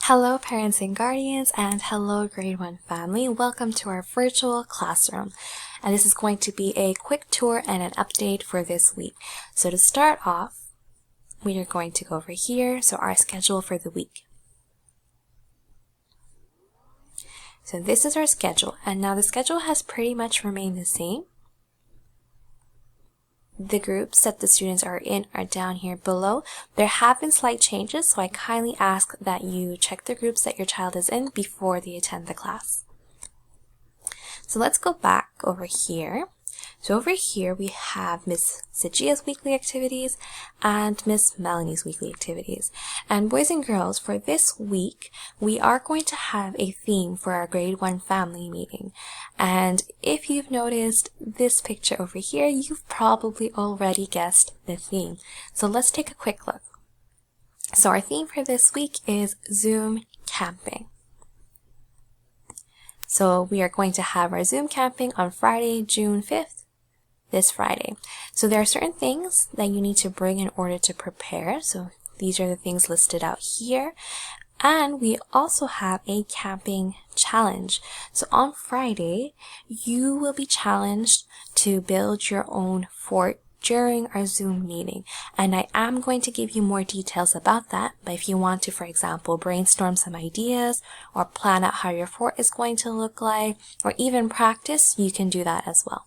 Hello parents and guardians, and hello grade 1 family. Welcome to our virtual classroom. And this is going to be a quick tour and an update for this week. So to start off, we are going to go over here, so our schedule for the week. So this is our schedule, and now the schedule has pretty much remained the same. The groups that the students are in are down here below. There have been slight changes, so I kindly ask that you check the groups that your child is in before they attend the class. So let's go back over here. So over here we have Miss Sijia's weekly activities and Miss Melanie's weekly activities. And boys and girls, for this week, we are going to have a theme for our grade 1 family meeting. And if you've noticed this picture over here, you've probably already guessed the theme. So let's take a quick look. So our theme for this week is Zoom camping. So we are going to have our Zoom camping on Friday, June 5th, this Friday. So there are certain things that you need to bring in order to prepare. So these are the things listed out here. And we also have a camping challenge. So on Friday, you will be challenged to build your own fort during our Zoom meeting. And I am going to give you more details about that, but if you want to, for example, brainstorm some ideas or plan out how your fort is going to look like, or even practice, you can do that as well.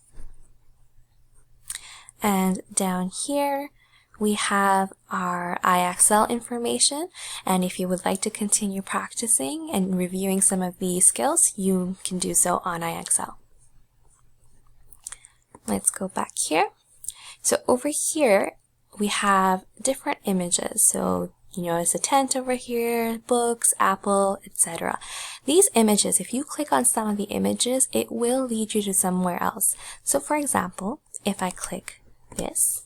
And down here, we have our IXL information, and if you would like to continue practicing and reviewing some of these skills, you can do so on IXL. Let's go back here. So over here, we have different images. So you notice a tent over here, books, apple, etc. These images, if you click on some of the images, it will lead you to somewhere else. So for example, if I click this,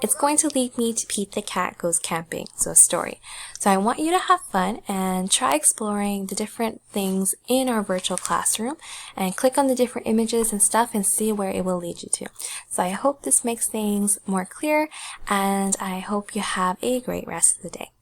it's going to lead me to Pete the Cat Goes Camping, so a story. So I want you to have fun and try exploring the different things in our virtual classroom and click on the different images and stuff and see where it will lead you to. So I hope this makes things more clear, and I hope you have a great rest of the day.